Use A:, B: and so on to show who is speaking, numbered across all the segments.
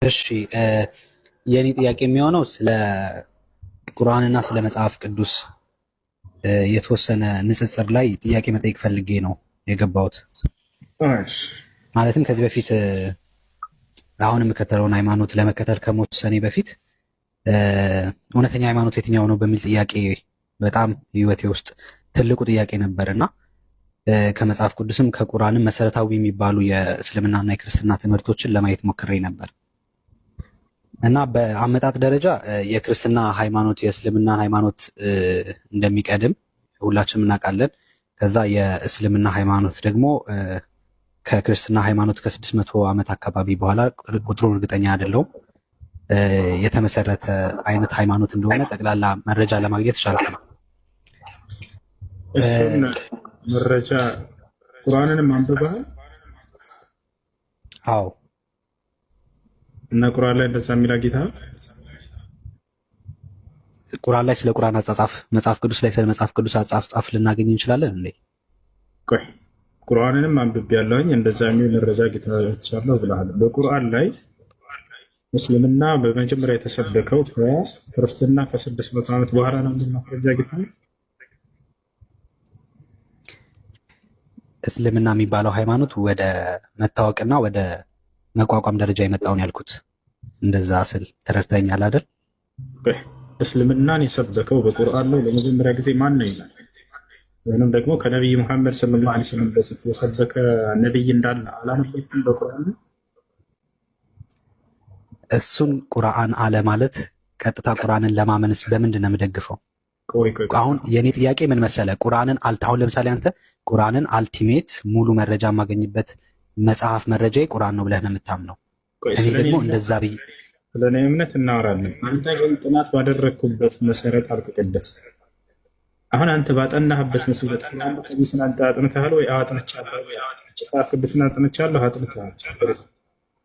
A: እሺ የኔ ጥያቄ የሚሆነው ስለ ቁርአንና ስለ መጽሐፍ ቅዱስ የተወሰነ ንጽጽር ላይ ጥያቄ መጠየቅ ፈልጌ ነው የገባሁት። ማለትም ከዚህ በፊት አሁን የምከተለውን ሃይማኖት ለመከተል ከመወሰኔ በፊት እውነተኛ ሃይማኖት የትኛው ነው በሚል ጥያቄ በጣም ህይወቴ ውስጥ ትልቁ ጥያቄ ነበርና ከመጽሐፍ ቅዱስም ከቁርአንም መሰረታዊ የሚባሉ የእስልምናና የክርስትና ትምህርቶችን ለማየት ሞክሬ ነበር እና በአመጣጥ ደረጃ የክርስትና ሃይማኖት የእስልምና ሃይማኖት እንደሚቀድም ሁላችንም እናውቃለን። ከዛ የእስልምና ሃይማኖት ደግሞ ከክርስትና ሃይማኖት ከ600 ዓመት አካባቢ በኋላ ቁጥሩ እርግጠኛ አይደለሁም የተመሰረተ አይነት ሃይማኖት እንደሆነ ጠቅላላ መረጃ ለማግኘት ቻልኩ።
B: መረጃ ቁርአንንም አንብበሃል?
A: አዎ።
B: እና ቁርአን ላይ እንደዛ የሚል ጌታ
A: ቁርአን ላይ ስለ ቁርአን አጻጻፍ መጽሐፍ ቅዱስ ላይ ስለ መጽሐፍ ቅዱስ አጻጻፍ ልናገኝ እንችላለን እንዴ?
B: ቆይ ቁርአንንም አንብቤያለሁኝ እንደዛ የሚል መረጃ ጌታዎች አለው ብለሃል። በቁርአን ላይ እስልምና በመጀመሪያ የተሰበከው ከክርስትና ከ600 ዓመት በኋላ ነው የሚል መረጃ ጌታ
A: እስልምና የሚባለው ሃይማኖት ወደ መታወቅና ወደ መቋቋም ደረጃ የመጣውን ያልኩት እንደዛ ስል ተረድተኛል አይደል?
B: እስልምናን የሰበከው በቁርአን ላይ ለመጀመሪያ ጊዜ ማን ነው ይላል? ወይንም ደግሞ ከነቢይ መሐመድ ሰለላሁ ዐለይሂ ወሰለም በፊት የሰበከ ነቢይ እንዳለ አላነበብክም በቁርአን?
A: እሱን ቁርአን አለ ማለት ቀጥታ ቁርአንን ለማመንስ በምንድን ነው የምደግፈው? አሁን የኔ ጥያቄ ምን መሰለ፣ ቁርአንን አሁን ለምሳሌ አንተ ቁርአንን አልቲሜት ሙሉ መረጃ የማገኝበት መጽሐፍ መረጃ ቁርአን ነው ብለህ ነው የምታምነው። እኔ ደግሞ እንደዛ ብዬ
B: ስለኔ እምነት እናወራለን። አንተ ግን ጥናት ባደረግኩበት መሰረት አልቀደስ አሁን አንተ ባጠናህበት መሰረት ቁርአን ከቢስና አጥንተሃል ወይ? አጥንቻለሁ ወይ? መጽሐፍ ቅዱስን አጥንቻለሁ አጥንቻለሁ።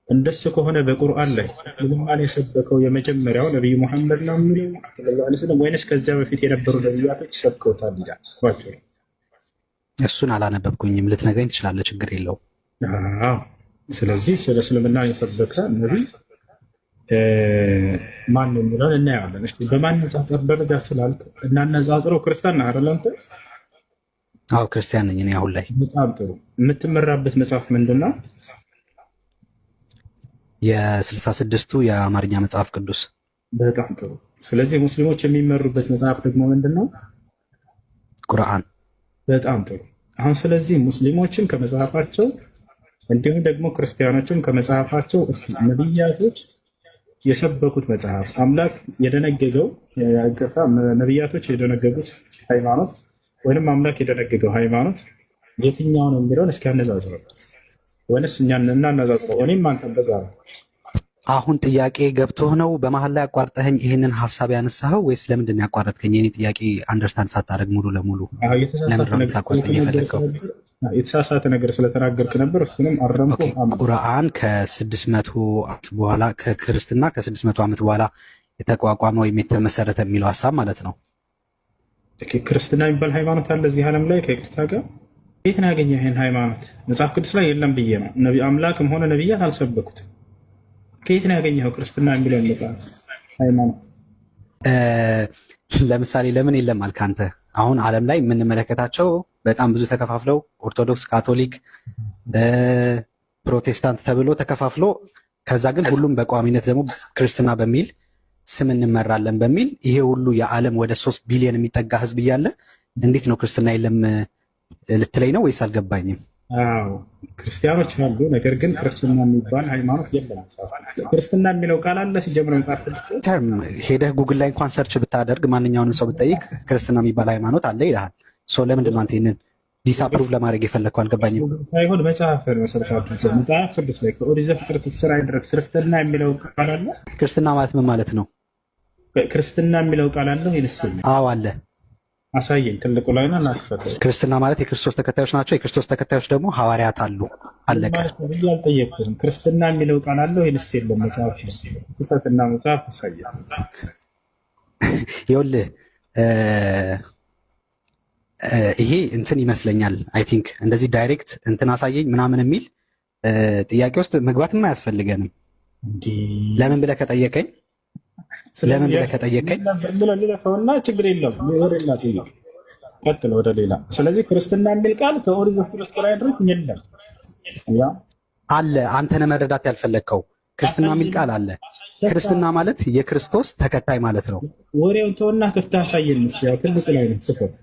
B: እንደሱ ከሆነ በቁርአን ላይ እስልምናን የሰበከው የመጀመሪያው ነብዩ መሐመድ ነው የሚለው ሰለላሁ ዐለይሂ ወሰለም ወይንስ ከዚያ በፊት የነበሩ ነብያቶች ሰብከውታል ይላል?
A: እሱን አላነበብኩኝም። ልትነግረኝ ትችላለህ፣ ችግር የለውም።
B: ስለዚህ ስለ እስልምና የሰበከ ነቢይ ማን ነው የሚለውን እናየዋለን። እሺ በማነጻጸር ደረጃ ስላልክ እናነጻጽረው። ክርስቲያን አይደል አንተ?
A: አዎ ክርስቲያን ነኝ እኔ አሁን ላይ።
B: በጣም ጥሩ። የምትመራበት መጽሐፍ ምንድን ነው?
A: የ66ቱ የአማርኛ መጽሐፍ ቅዱስ።
B: በጣም ጥሩ። ስለዚህ ሙስሊሞች የሚመሩበት መጽሐፍ ደግሞ ምንድን ነው?
A: ቁርአን።
B: በጣም ጥሩ። አሁን ስለዚህ ሙስሊሞችን ከመጽሐፋቸው እንዲሁም ደግሞ ክርስቲያኖችም ከመጽሐፋቸው ነቢያቶች የሰበኩት መጽሐፍ አምላክ የደነገገው ነቢያቶች የደነገጉት ሃይማኖት ወይንም አምላክ የደነገገው ሃይማኖት የትኛው ነው የሚለውን እስኪ አነጻጽረው። ወይንስ እኛን እናነጻጽረው? እኔም አንተም በጋራ
A: አሁን ጥያቄ ገብቶህ ነው በመሀል ላይ አቋርጠኸኝ ይሄንን ሀሳብ ያነሳኸው ወይስ ለምንድን ነው ያቋረጥከኝ? የኔ ጥያቄ አንደርስታንድ ሳታደርግ ሙሉ ለሙሉ ለምን ነው ታቋርጠኝ የፈለከው?
B: የተሳሳተ ነገር ስለተናገርክ ነበር። እሱንም አረምኩ።
A: ቁርአን ከ600 ዓመት በኋላ ከክርስትና ከ600 ዓመት በኋላ የተቋቋመ ወይም የተመሰረተ የሚለው ሀሳብ ማለት ነው።
B: ክርስትና የሚባል ሃይማኖት አለ እዚህ ዓለም ላይ ከይቅርታ ጋር። የት ነው ያገኘው ይሄን ሃይማኖት? መጽሐፍ ቅዱስ ላይ የለም ብዬ ነው። ነቢ አምላክም ሆነ ነቢያት አልሰበኩትም። ከየት ነው ያገኘው ክርስትና የሚለውን መጽሐፍ ሃይማኖት?
A: ለምሳሌ ለምን የለም አልክ አንተ? አሁን ዓለም ላይ የምንመለከታቸው በጣም ብዙ ተከፋፍለው ኦርቶዶክስ፣ ካቶሊክ፣ ፕሮቴስታንት ተብሎ ተከፋፍሎ ከዛ ግን ሁሉም በቋሚነት ደግሞ ክርስትና በሚል ስም እንመራለን በሚል ይሄ ሁሉ የዓለም ወደ 3 ቢሊዮን የሚጠጋ ህዝብ እያለ እንዴት ነው ክርስትና የለም ልትለኝ ነው ወይስ አልገባኝም?
B: አዎ ክርስቲያኖች አሉ፣ ነገር ግን ክርስትና የሚባል ሃይማኖት የለም። ክርስትና የሚለው ቃል አለ ሲጀምር መጽሐፍ
A: ተርም ሄደህ ጉግል ላይ እንኳን ሰርች ብታደርግ ማንኛውንም ሰው ብትጠይቅ ክርስትና የሚባል ሃይማኖት አለ ይልሃል። ሶ ለምንድን ነው አንተ ይሄንን ዲስአፕሩቭ ለማድረግ የፈለግከው? አልገባኝም።
B: ሳይሆን መጽሐፍ መጽሐፍ ቅዱስ ላይ ከኦሪት ዘፍጥረት እስከ ራዕይ ድረስ ክርስትና የሚለው ቃል አለ።
A: ክርስትና ማለት ምን ማለት ነው?
B: ክርስትና የሚለው ቃል አለ ወይስ?
A: አዎ አለ።
B: አሳየኝ። ትልቁ ላይ ነው እናክፈተው።
A: ክርስትና ማለት የክርስቶስ ተከታዮች ናቸው። የክርስቶስ ተከታዮች ደግሞ ሐዋርያት አሉ። አለቀ።
B: አልጠየቅኩም። ክርስትና የሚለው ቃል አለ ወይስ የለም? መጽሐፍ ክርስትና መጽሐፍ አሳየኝ።
A: ይኸውልህ ይሄ እንትን ይመስለኛል። አይ ቲንክ እንደዚህ ዳይሬክት እንትን አሳየኝ ምናምን የሚል ጥያቄ ውስጥ መግባትም አያስፈልገንም። ለምን ብለህ ከጠየቀኝ
B: ልለፈውና ችግር የለም ወደ ሌላ ጥያቄ ቀጥል፣ ወደ ሌላ። ስለዚህ ክርስትና የሚል ቃል ከኦሪት ዘፍጥረት ላይ ድረስ የለም
A: አለ። አንተነህ መረዳት ያልፈለግከው ክርስትና የሚል ቃል አለ። ክርስትና ማለት የክርስቶስ ተከታይ ማለት ነው።
B: ወሬውን ተውና ክፍተህ አሳየን። ያው ትልቁ ላይ ነው ጽፈት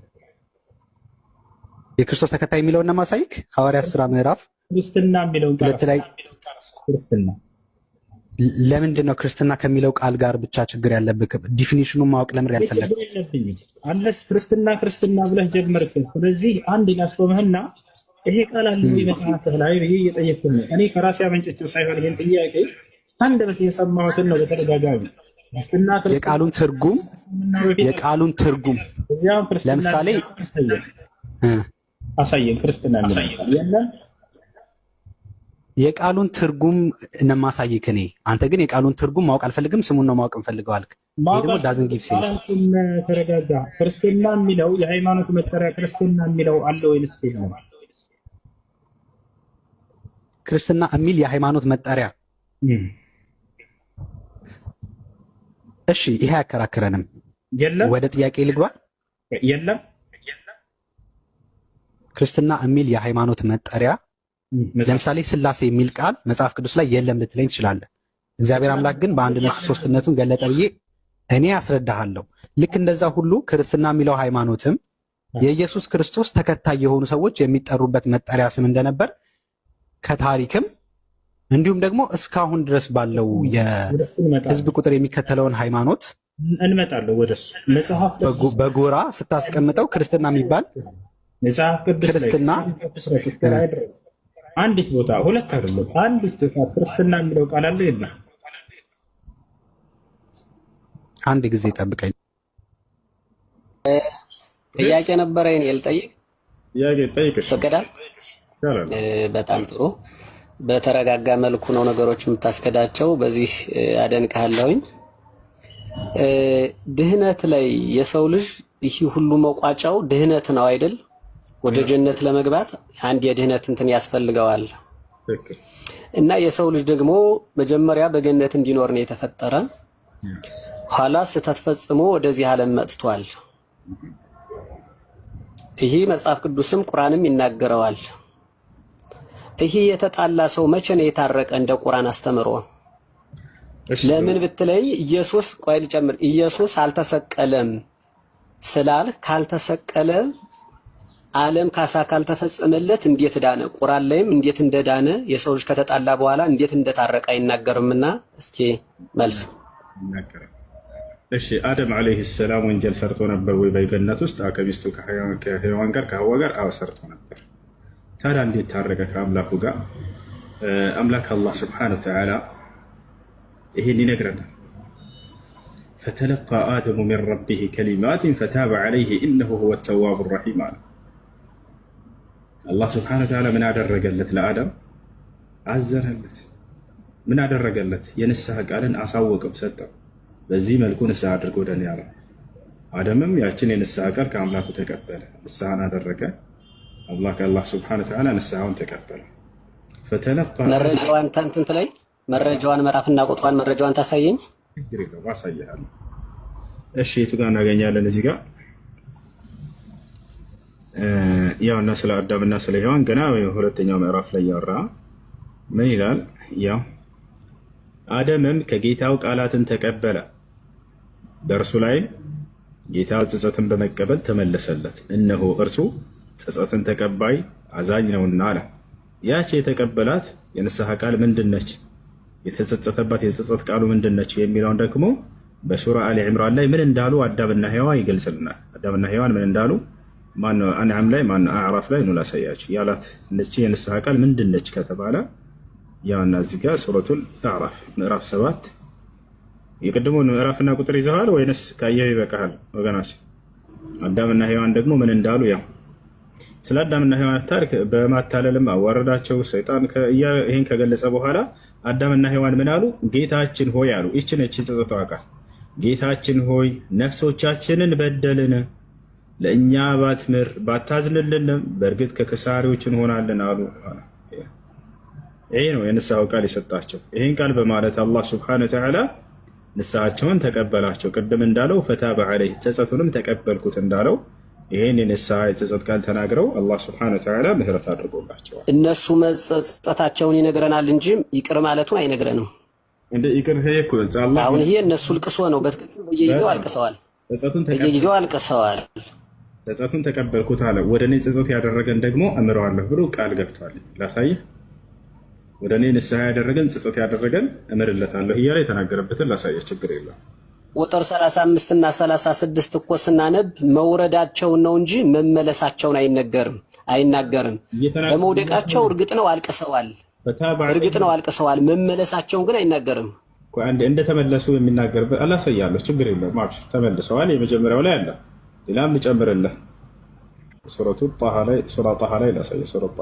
A: የክርስቶስ ተከታይ የሚለውን ነው ማሳይክ። ሐዋርያት ሥራ ምዕራፍ
B: ክርስትና የሚለውን ቃል ላይ ክርስትና
A: ለምንድን ነው ክርስትና ከሚለው ቃል ጋር ብቻ ችግር ያለብህ? ዲፊኒሽኑን ማወቅ ለምን ያልፈለግህ?
B: አለስ ክርስትና ብለህ ጀመርክ። ስለዚህ አንድ ያስቆምህና ይሄ ቃል አለ መጽሐፍህ ላይ ብዬ እየጠየቅኩህ ነው። እኔ ከራሴ አመንጭቼው ሳይሆን ይሄን ጥያቄ አንደበት የሰማሁትን ነው በተደጋጋሚ።
A: የቃሉን ትርጉም ለምሳሌ
B: አሳየን። ክርስትና የለም
A: የቃሉን ትርጉም እነማሳይክ እኔ። አንተ ግን የቃሉን ትርጉም ማወቅ አልፈልግም፣ ስሙን ነው ማወቅ እንፈልገው አልክ። ይሄ ደግሞ ዳዝንት ጊቭ ሴንስ።
B: ተረጋጋ። ክርስትና የሚለው የሃይማኖት መጠሪያ ክርስትና የሚለው አለ ወይስ የለም?
A: ክርስትና የሚል የሃይማኖት መጠሪያ እሺ፣ ይሄ አያከራክረንም።
B: የለም።
A: ወደ ጥያቄ ልግባ።
B: የለም።
A: ክርስትና የሚል የሃይማኖት መጠሪያ ለምሳሌ ስላሴ የሚል ቃል መጽሐፍ ቅዱስ ላይ የለም ልትለኝ ትችላለህ። እግዚአብሔር አምላክ ግን በአንድነቱ ሶስትነቱን ገለጠ ብዬ እኔ አስረዳሃለሁ። ልክ እንደዛ ሁሉ ክርስትና የሚለው ሃይማኖትም የኢየሱስ ክርስቶስ ተከታይ የሆኑ ሰዎች የሚጠሩበት መጠሪያ ስም እንደነበር ከታሪክም እንዲሁም ደግሞ እስካሁን ድረስ ባለው የሕዝብ ቁጥር የሚከተለውን ሃይማኖት
B: እንመጣለን። ወደሱ መጽሐፍ
A: በጎራ ስታስቀምጠው ክርስትና የሚባል
B: መጽሐፍ ቅዱስ
A: ክርስትና
B: አንዲት ቦታ ሁለት አይደለም፣ አንዲት ቦታ ክርስትና የሚለው ቃል አለ የለም?
A: አንድ ጊዜ ጠብቀኝ።
C: ጥያቄ ነበረ እኔ ልጠይቅ።
B: ጥያቄ ጠይቅ።
C: ፈቀዳል? በጣም ጥሩ። በተረጋጋ መልኩ ነው ነገሮች የምታስከዳቸው። በዚህ አደንቅሃለሁኝ። ድህነት ላይ የሰው ልጅ ይህ ሁሉ መቋጫው ድህነት ነው አይደል? ወደ ጀነት ለመግባት አንድ የድህነት እንትን ያስፈልገዋል እና የሰው ልጅ ደግሞ መጀመሪያ በገነት እንዲኖር ነው የተፈጠረ። ኋላ ስህተት ፈጽሞ ወደዚህ ዓለም መጥቷል። ይህ መጽሐፍ ቅዱስም ቁርአንም ይናገረዋል። ይህ የተጣላ ሰው መቼ ነው የታረቀ? እንደ ቁርአን አስተምሮ ለምን ብትለኝ ኢየሱስ ቆይ ልጨምር። ኢየሱስ አልተሰቀለም ስላል ካልተሰቀለ ዓለም ካሳ ካልተፈጸመለት እንዴት ዳነ? ቁርአን ላይም እንዴት እንደዳነ የሰው ልጅ ከተጣላ በኋላ እንዴት እንደታረቀ አይናገርምና እስኪ መልስ።
B: እሺ አደም አለይሂ ሰላም ወንጀል ሰርቶ ነበር ወይ በገነት ውስጥ? ከሚስቱ ከሔዋን ጋር ከሐዋ ጋር ሰርቶ ነበር። ታዲያ እንዴት ታረቀ ከአምላኩ ጋር? አምላክ አላህ ሱብሓነሁ ወተዓላ ይሄን ይነግረናል። ፈተለቃ አደሙ ሚን ረቢሂ ከሊማትን ፈታበ ዐለይሂ ኢነሁ ሁወ ተዋቡ ረሒም አለ። አላህ ስብሐነሁ ወተዓላ ምን አደረገለት? ለአደም አዘነለት። ምን አደረገለት? የንስሐ ቃልን አሳወቀው፣ ሰጠው። በዚህ መልኩ ንስሐ አድርጎ ወደ እኔ አለው። አደምም ያችን የንስሐ ቃል ከአምላኩ ተቀበለ፣ ንስሐን አደረገ። አላህ ስብሐነሁ ወተዓላ ንስሐውን ተቀበለ። ፈተለቃ
C: መረጃዋን እንትን ላይ መረጃዋን ምዕራፍና ቁጥሯን መረጃዋን ታሳየኝ።
B: ችግር የለውም አሳይሃለሁ። እሺ የቱ ጋር እናገኛለን? እዚህ ጋር ያውና ስለ አዳምና ስለ ሔዋን ገና ሁለተኛው ምዕራፍ ላይ ያወራ ምን ይላል? ያው አደምም ከጌታው ቃላትን ተቀበለ፣ በእርሱ ላይ ጌታው ጸጸትን በመቀበል ተመለሰለት። እነሆ እርሱ ጸጸትን ተቀባይ አዛኝ ነውና አለ። ያቺ የተቀበላት የንስሐ ቃል ምንድነች? የተጸጸተባት የጸጸት ቃሉ ምንድነች? የሚለውን ደግሞ በሱራ አሊ ዕምራን ላይ ምን እንዳሉ አዳምና ሔዋን ይገልጽልናል። አዳምና ሔዋን ምን እንዳሉ ማነው አንዓም ላይ ማነው አዕራፍ ላይ ነው ላሳያችሁ። ያላት እነቺ የንስሐ ቃል ምንድነች ከተባለ ያውና እዚህ ጋር ሱረቱል አዕራፍ ምዕራፍ 7 የቀደመውን ምዕራፍና ቁጥር ይዘዋል ወይንስ ካየው ይበቃል? ወገናች አዳምና ሔዋን ደግሞ ምን እንዳሉ ያው ስለ አዳምና ሔዋን ታሪክ በማታለልም አዋረዳቸው ሰይጣን። ይሄን ከገለጸ በኋላ አዳምና ሔዋን ምን አሉ? ጌታችን ሆይ አሉ። ይህች ነች የጸጸተዋ ቃል። ጌታችን ሆይ ነፍሶቻችንን በደልን፣ ለእኛ ባትምር ባታዝንልንም በእርግጥ ከከሳሪዎች እንሆናለን አሉ። ይሄ ነው የንስሐው ቃል የሰጣቸው። ይህን ቃል በማለት አላህ ሱብሓነሁ ወተዓላ ንስሐቸውን ተቀበላቸው። ቅድም እንዳለው ፈታበ ዐለይህ ጸጸቱንም ተቀበልኩት እንዳለው ይህን የንስሐ የጸጸት ቃል ተናግረው አላህ ሱብሓነሁ ወተዓላ ምህረት አድርጎላቸዋል።
C: እነሱ መጸጸታቸውን ይነግረናል እንጂ ይቅር ማለቱን አይነግረንም።
B: እንደ ይቅር
C: አሁን ይሄ እነሱ ልቅሶ ነው። በትክክል በየጊዜው አልቅሰዋል፣ በየጊዜው አልቅሰዋል።
B: ጸጸቱን ተቀበልኩት አለ። ወደ እኔ ጸጸት ያደረገን ደግሞ እምረዋለሁ ብሎ ቃል ገብቷል። ላሳይህ፣ ወደ እኔ ንስሐ ያደረገን ጸጸት ያደረገን እምርለታለሁ እያለ የተናገረበትን ላሳየህ፣ ችግር የለም።
C: ቁጥር 35 እና 36 እኮ ስናነብ መውረዳቸውን ነው እንጂ መመለሳቸውን አይናገርም። በመውደቃቸው እርግጥ ነው አልቅሰዋል፣ እርግጥ ነው አልቅሰዋል። መመለሳቸውን ግን አይናገርም።
B: እንደተመለሱ የሚናገርበት አላሳያለሁ፣ ችግር የለም። አብሽር፣ ተመልሰዋል። የመጀመሪያው ላይ አለ። ሌላም ልጨምርልህ። ሱረቱ ጣሃ ላይ ላሳየህ። ሱረቱ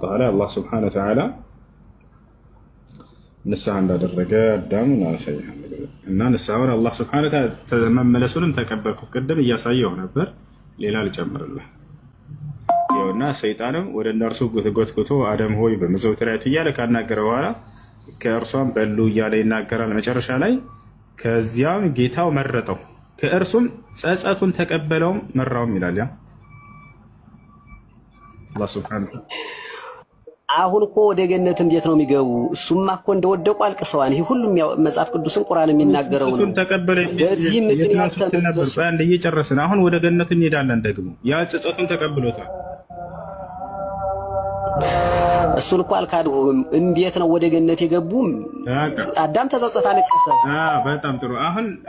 B: ጣሃ ላይ አላህ ሱብሓነሁ ወተዓላ ንስሐ እንዳደረገ አዳምን አላሳየህም እና ንስሐውን አላህ ሱብሓነሁ ወተዓላ መመለሱንም ተቀበልኩ። ቅድም እያሳየው ነበር። ሌላ ልጨምርልህ። ይኸውና ሰይጣንም ወደ እነርሱ ጎትጉቶ አደም ሆይ በመዘውተሪያቱ እያለ ካናገረ በኋላ ከእርሷም በሉ እያለ ይናገራል። መጨረሻ ላይ ከዚያም ጌታው መረጠው፣ ከእርሱም ጸጸቱን ተቀበለውም መራውም ይላል። ያ አላህ ሱብሓነሁ ወተዓላ
C: አሁን እኮ ወደ ገነት እንዴት ነው የሚገቡ? እሱማ እኮ እንደወደቁ አልቅሰዋል። ይሄ ሁሉም መጽሐፍ ቅዱስን ቁርአን የሚናገረው ነው። በዚህ ምክንያት ተመለሱ።
B: እየጨረስን አሁን ወደ ገነት እንሄዳለን። ደግሞ ያ ጸጸቱን ተቀብሎታል።
C: እሱን እኮ አልካድሁም። እንዴት ነው ወደ ገነት የገቡ? አዳም ተጸጸተ፣ አለቀሰ።
B: በጣም ጥሩ።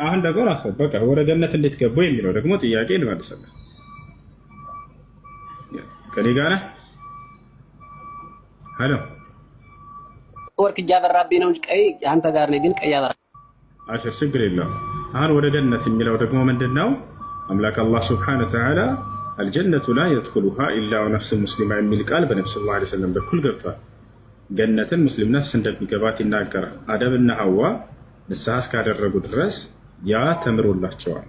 B: አሁን ደግሞ በቃ ወደ ገነት እንዴት ገቡ የሚለው ደግሞ ጥያቄ ልመልስልህ። ከኔ ጋር ነህ? ሄሎ፣
C: ወርቅ እያበራብኝ ነው እንጂ ቀይ አንተ ጋር ነኝ፣ ግን ቀይ ያበራ።
B: አሽር፣ ችግር የለውም። አሁን ወደ ገነት የሚለው ደግሞ ምንድነው? አምላክ አላህ ሱብሓነሁ ወተዓላ አልጀነቱ ላ የድኹሉሃ ኢላ ነፍስ ሙስሊማ የሚል ቃል በነብዩ ሰለላሁ ዐለይሂ ወሰለም በኩል ገብቷል። ገነትን ሙስሊም ነፍስ እንደሚገባት ይናገራል። አደምና ሐዋ ንስሐ እስካደረጉ ድረስ ያ ተምሮላቸዋል።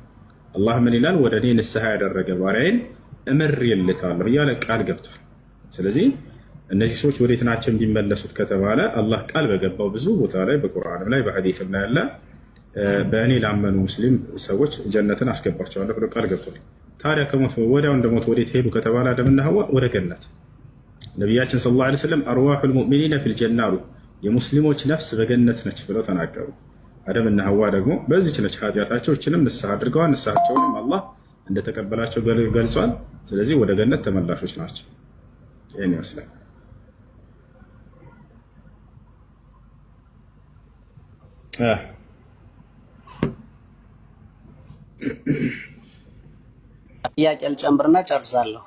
B: አላህ ምን ይላል? ወደ እኔ ንስሐ ያደረገ ባሪያዬን እምሬለታለሁ እያለ ቃል ገብቷል። ስለዚህ እነዚህ ሰዎች ወዴት ናቸው እንዲመለሱት ከተባለ አላህ ቃል በገባው ብዙ ቦታ ላይ በቁርአንም ላይ በሐዲስም ላይ ያለ በእኔ ላመኑ ሙስሊም ሰዎች ጀነትን አስገባቸዋለሁ ብሎ ቃል ገብቷል። ታዲያ ከሞት ወዲያው እንደሞት ወዴት ሄዱ ከተባለ አደምና ሐዋ ወደ ገነት። ነቢያችን ሰለላሁ ዐለይሂ ወሰለም አርዋሑል ሙእሚኒነ ፊል ጀና አሉ፣ የሙስሊሞች ነፍስ በገነት ነች ብለው ተናገሩ። አደምና ሐዋ ደግሞ በዚች ነች ኃጢአታቸው፣ እችንም ንስሐ አድርገዋል። ንስሐቸውንም አላህ እንደተቀበላቸው ገልጿል። ስለዚህ ወደ ገነት ተመላሾች ናቸው። ይህን ይመስላል።
C: ጥያቄ ልጨምርና ጨርሳለሁ።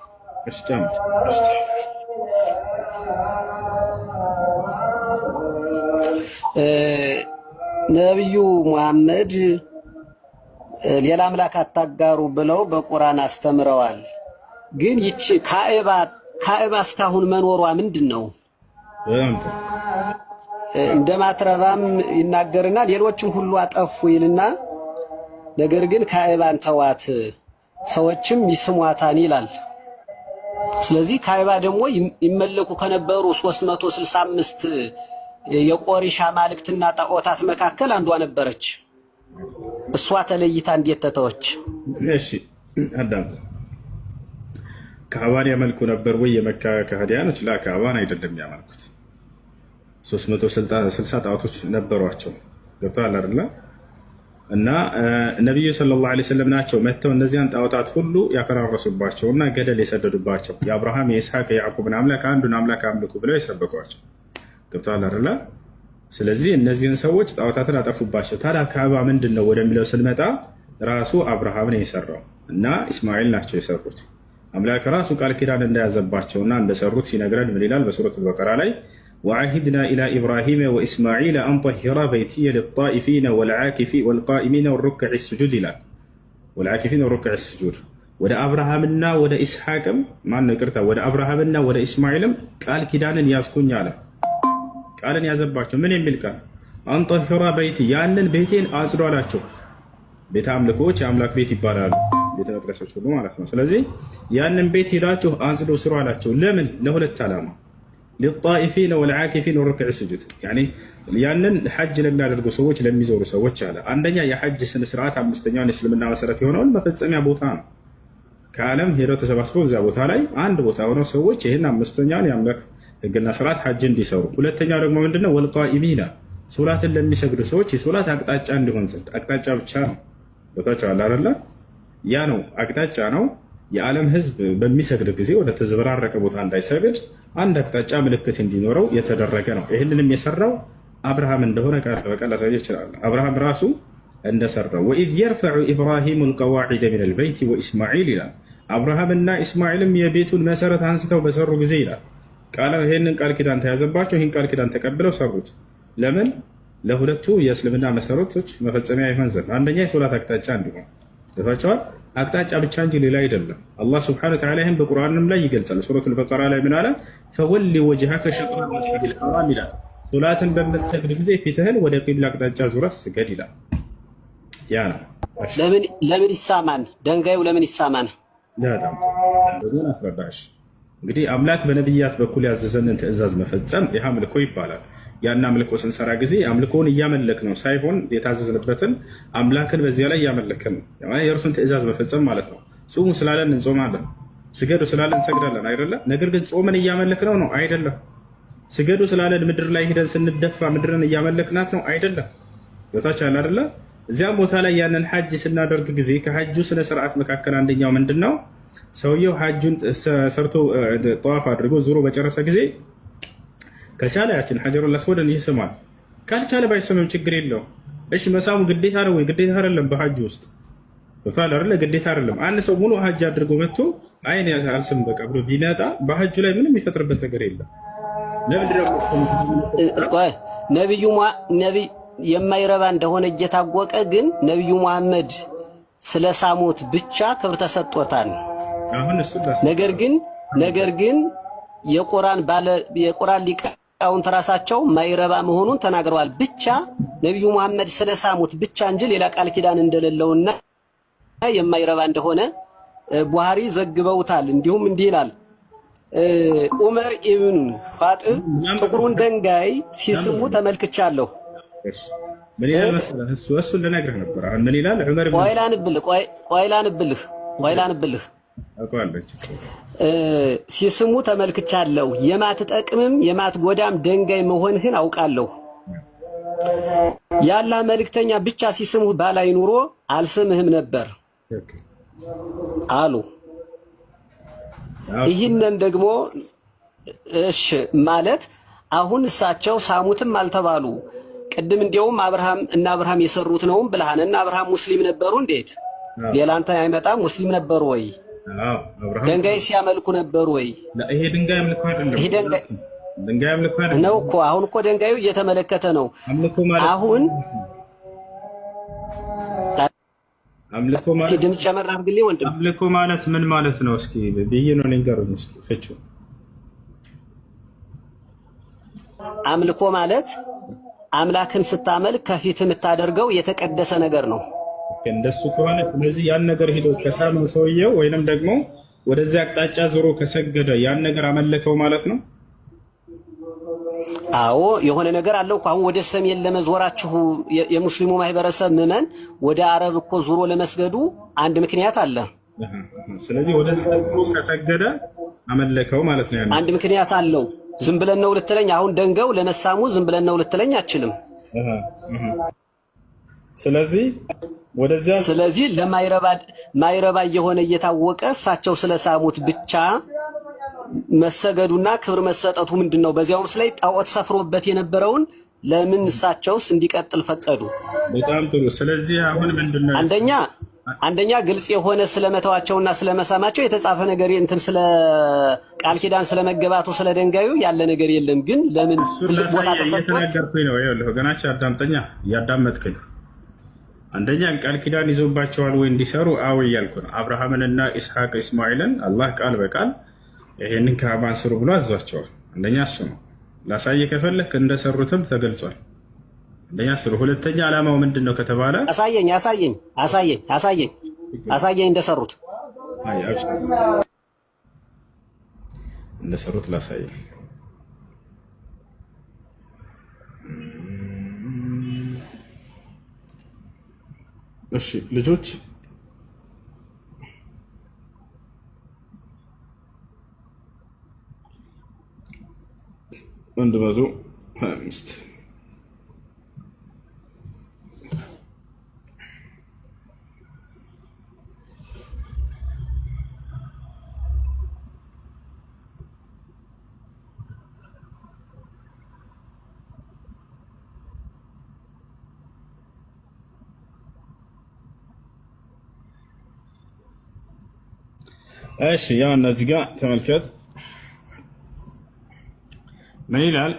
C: ነቢዩ ሙሐመድ ሌላ አምላክ አታጋሩ ብለው በቁርአን አስተምረዋል። ግን ይቺ ካዕባ እስካሁን መኖሯ ምንድን ነው? እንደማትረባም ይናገርና ሌሎችም ሁሉ አጠፉ ይልና ነገር ግን ካዕባን ተዋት ሰዎችም ይስሟታን ይላል። ስለዚህ ካዕባ ደግሞ ይመለኩ ከነበሩ 365 የቆሪሽ አማልክትና ጣዖታት መካከል አንዷ ነበረች። እሷ ተለይታ እንዴት ተተወች?
B: እሺ አዳም፣ ካዕባን ያመልኩ ነበር ወይ የመካ ከሃዲያኖች? ላ ካዕባን አይደለም ያመልኩት። 360 ጣዖቶች ነበሯቸው። ገብቶሃል አይደለ? እና ነቢዩ ሰለላሁ ዐለይሂ ወሰለም ናቸው መጥተው እነዚያን ጣዖታት ሁሉ ያፈራረሱባቸውና ገደል የሰደዱባቸው። የአብርሃም የኢስሐቅ የያዕቁብን አምላክ አንዱን አምላክ አምልኩ ብለው የሰበኳቸው። ገብቶሃል አይደለ? ስለዚህ እነዚህን ሰዎች ጣዖታትን አጠፉባቸው። ታዲያ ካዕባ ምንድን ነው ወደሚለው ስንመጣ ራሱ አብርሃምን የሰራው እና ኢስማኤል ናቸው የሰሩት። አምላክ ራሱ ቃል ኪዳን እንደያዘባቸውና እንደሰሩት ሲነግረን ምን ይላል? በሱረቱል በቀራ ላይ ወዐሂድና ኢላ ኢብራሂመ ወኢስማዒለ አን ጠሂራ በይቲየ ሊጣኢፊነ ወልቃኢሚነ ወሩክዕ ስጁድ ይላል። ወልዓኪፊነ ወሩክዕ ስጁድ ወደ አብርሃምና ወደ ኢስሐቅም ወደ አብርሃምና ወደ ኢስማዒልም ቃል ኪዳንን ያዝኩኝ አለ። ቃልን ያዘባቸው ምን የሚል ቃል? አን ጠሂራ በይቲ፣ ያንን ቤቴን አጽዱ አላቸው። ቤተ አምልኮች የአምላክ ቤት ይባላሉ፣ ቤተ መቅደሶች ሁሉ ማለት ነው። ስለዚህ ያንን ቤት ሄዳችሁ አጽዱ ስሩ አላቸው። ለምን? ለሁለት ዓላማ። ሊጣኢፊን ወልዓኪፊን ወሩክዕ ስጁድ ያንን ሐጅ ለሚያደርጉ ሰዎች ለሚዞሩ ሰዎች አለ። አንደኛ የሐጅ ስነ ስርዓት አምስተኛውን የእስልምና መሰረት የሆነውን መፈጸሚያ ቦታ ነው። ከዓለም ሄደው ተሰባስበው እዚያ ቦታ ላይ አንድ ቦታ ሆነው ሰዎች ይህን አምስተኛውን የአምላክ ህግና ስርዓት ሐጅ እንዲሰሩ። ሁለተኛው ደግሞ ምንድነው? ወልቃኢሚና ሶላትን ለሚሰግዱ ሰዎች የሶላት አቅጣጫ እንዲሆን ዘንድ አቅጣጫ ብቻ ነው። ቦታቸዋል አይደለ? ያ ነው አቅጣጫ ነው። የዓለም ህዝብ በሚሰግድ ጊዜ ወደ ተዘበራረቀ ቦታ እንዳይሰግድ አንድ አቅጣጫ ምልክት እንዲኖረው የተደረገ ነው። ይህንንም የሰራው አብርሃም እንደሆነ ቃል በቃል ላሳየ ይችላል። አብርሃም ራሱ እንደሰራው ወኢዝ የርፈዑ ኢብራሂሙ ልቀዋዒደ ሚን ልበይቲ ወኢስማዒል ይላል። አብርሃምና ኢስማዒልም የቤቱን መሰረት አንስተው በሰሩ ጊዜ ይላል ይህንን ቃል ኪዳን ተያዘባቸው። ይህን ቃል ኪዳን ተቀብለው ሰሩት። ለምን? ለሁለቱ የእስልምና መሰረቶች መፈጸሚያ ይሆን ዘንድ። አንደኛ የሶላት አቅጣጫ እንዲሆን ገብቷቸዋል። አቅጣጫ ብቻ እንጂ ሌላ አይደለም። አላህ ስብሐነሁ ወተዓላ ይህን በቁርአንም ላይ ይገልጻል። ሱረቱል በቀራ ላይ ምን አለ? ፈወሊ ወጅሀከ ሸጥረል መስጂዲል ሐራም ይላል። ሶላትን በምትሰግድ ጊዜ ፊትህን ወደ ቂብላ አቅጣጫ ዙረህ ስገድ ይላል። ያ ነው።
C: ለምን ይሳማን? ድንጋዩ ለምን ይሳማን?
B: በጣም ለምን አስረዳሽ። እንግዲህ አምላክ በነቢያት በኩል ያዘዘንን ትእዛዝ መፈጸም ይህ አምልኮ ይባላል። ያን አምልኮ ስንሰራ ጊዜ አምልኮውን እያመለክ ነው ሳይሆን የታዘዝንበትን አምላክን በዚያ ላይ እያመለክን ነው። የእርሱን ትእዛዝ መፈጸም ማለት ነው። ጾሙ ስላለን እንጾማለን፣ ስገዱ ስላለን እንሰግዳለን አይደለም። ነገር ግን ጾምን እያመለክ ነው አይደለም። ስገዱ ስላለን ምድር ላይ ሄደን ስንደፋ ምድርን እያመለክናት ነው አይደለም። ቦታች አለ አይደለ? እዚያም ቦታ ላይ ያንን ሐጅ ስናደርግ ጊዜ ከሐጁ ስነ ስርዓት መካከል አንደኛው ምንድነው? ሰውየው ሐጁን ሰርቶ ጠዋፍ አድርጎ ዙሮ በጨረሰ ጊዜ ከቻለ ያችን ሐጀሩል አስወድን ይስማል። ካልቻለ ባይሰማም ችግር የለው። እሺ መሳሙ ግዴታ ነው ወይ? ግዴታ አይደለም። በሐጁ ውስጥ ቶታል አይደለ? ግዴታ አይደለም። አንድ ሰው ሙሉ ሐጅ አድርጎ መጥቶ አይኔ አልስም በቃ ብሎ ቢመጣ በሐጁ ላይ ምንም የሚፈጥርበት ነገር የለም።
C: ነብዩ የማይረባ እንደሆነ እየታወቀ ግን ነብዩ መሐመድ ስለሳሙት ብቻ ክብር ተሰጥቶታል። ነገር ግን የቁርአን ሊቃውንት ራሳቸው ማይረባ መሆኑን ተናግረዋል። ብቻ ነብዩ መሐመድ ስለሳሙት ብቻ እንጂ ሌላ ቃል ኪዳን እንደሌለውና የማይረባ እንደሆነ ቡሃሪ ዘግበውታል። እንዲሁም እንዲህ ይላል ዑመር ኢብኑ ኻጢብ ጥቁሩን ድንጋይ ሲስሙ ተመልክቻለሁ።
B: ምን ይላል መሰለህ? እሱን ልነግርህ ነበር። አሁን ምን ይላል ዑመር ኢብኑ ቆይላንብልህ ሲስሙ ተመልክቻለሁ። የማትጠቅምም የማትጎዳም ድንጋይ መሆንህን አውቃለሁ። የአላህ መልእክተኛ ብቻ ሲስሙ ባላይ ኑሮ አልስምህም ነበር አሉ። ይህንን ደግሞ እሺ ማለት አሁን እሳቸው ሳሙትም አልተባሉ። ቅድም እንዲያውም አብርሃም የሰሩት ነውም ብለሃን እና አብርሃም ሙስሊም ነበሩ። እንዴት ሌላ አንተ አይመጣም? ሙስሊም ነበሩ ወይ? ድንጋይ ሲያመልኩ ነበሩ ወይ? ይሄ ድንጋይ አምልኮ አይደለም።
C: ይሄ ድንጋይ አምልኮ አይደለም ነው እኮ። አሁን እኮ ድንጋዩ እየተመለከተ ነው። አሁን
B: አምልኮ ማለት
C: እስኪ ድምጽ ጨመር አድርግልኝ ወንድም።
B: አምልኮ ማለት ምን ማለት ነው? እስኪ ብዬ ነው ልንገሩኝ። እስኪ ፍቹ
C: አምልኮ ማለት አምላክን ስታመልክ ከፊት የምታደርገው የተቀደሰ ነገር ነው።
B: እንደሱ ከሆነ ስለዚህ ያን ነገር ሄዶ ከሳመው ሰውየው ወይንም ደግሞ ወደዚያ አቅጣጫ ዞሮ ከሰገደ ያን ነገር አመለከው ማለት ነው።
C: አዎ የሆነ ነገር አለው እኮ። አሁን ወደ ሰሜን ለመዞራችሁ የሙስሊሙ ማህበረሰብ ምዕመን ወደ አረብ እኮ ዞሮ ለመስገዱ አንድ ምክንያት አለ።
B: ስለዚህ ወደዚያ ዞሮ ከሰገደ አመለከው ማለት ነው።
C: አንድ ምክንያት አለው። ዝም ብለን ነው ልትለኝ አሁን ደንጋው ለመሳሙ ዝም ብለን ነው ልትለኝ አችልም። ስለዚህ ለማይረባ የሆነ እየታወቀ እሳቸው ስለሳሙት ብቻ መሰገዱና ክብር መሰጠቱ ምንድነው? በዚያውስ ላይ ጣዖት ሰፍሮበት የነበረውን ለምን እሳቸውስ እንዲቀጥል ፈቀዱ?
B: በጣም ጥሩ። ስለዚህ አሁን ምንድነው
C: አንደኛ ግልጽ የሆነ ስለመተዋቸውና ስለመሳማቸው የተጻፈ ነገር እንትን ስለ ቃል ኪዳን ስለመገባቱ ስለ ድንጋዩ ያለ ነገር የለም። ግን ለምን ትልቅ ቦታ ተሰጥቶት
B: ነው? ይኸውልህ ገናች አዳምጠኛ እያዳመጥከኝ አንደኛ ቃል ኪዳን ይዞባቸዋል ወይ እንዲሰሩ? አዎ እያልኩ ነው። አብርሃምንና ኢስሐቅ እስማኤልን አላህ ቃል በቃል ይሄንን ካዕባን ስሩ ብሎ አዟቸዋል። አንደኛ እሱ ነው። ላሳየ ከፈለክ እንደሰሩትም ተገልጿል። አንደኛ እሱ ነው። ሁለተኛ ዓላማው ምንድነው ከተባለ አሳየኝ እንደሰሩት ላሳየኝ። እሺ ልጆች አንድ መቶ 25 እሺ ያው እነዚህ ጋር ተመልከት ምን ይላል?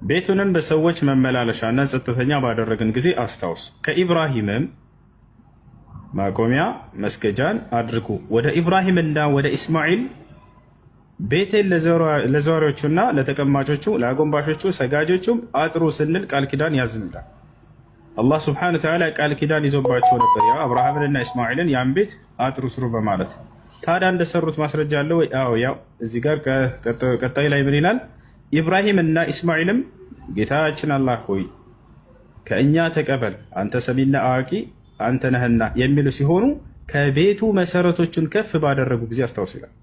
B: ቤቱንም በሰዎች መመላለሻና ጸጥተኛ ባደረግን ጊዜ አስታውስ፣ ከኢብራሂምም ማቆሚያ መስገጃን አድርጉ፣ ወደ ኢብራሂምና ወደ ኢስማኤል ቤቴን ለዘዋሪዎቹና ለተቀማጮቹ ለአጎንባሾቹ ሰጋጆቹም አጥሩ ስንል ቃል ኪዳን ያዝንላል። አላህ ስብሐነሁ ወተዓላ ቃል ኪዳን ይዞባቸው ነበር፣ ያ አብርሃምንና ኢስማኤልን ያን ቤት አጥሩ ስሩ በማለት። ታዲያ እንደሰሩት ማስረጃ አለ ወይ? አዎ፣ ያው እዚህ ጋር ቀጣይ ላይ ምን ይላል? ኢብራሂም እና ኢስማኤልም ጌታችን አላህ ሆይ ከእኛ ተቀበል፣ አንተ ሰሚና አዋቂ አንተ ነህና የሚሉ ሲሆኑ ከቤቱ መሰረቶቹን ከፍ ባደረጉ ጊዜ አስታውስ ይላል።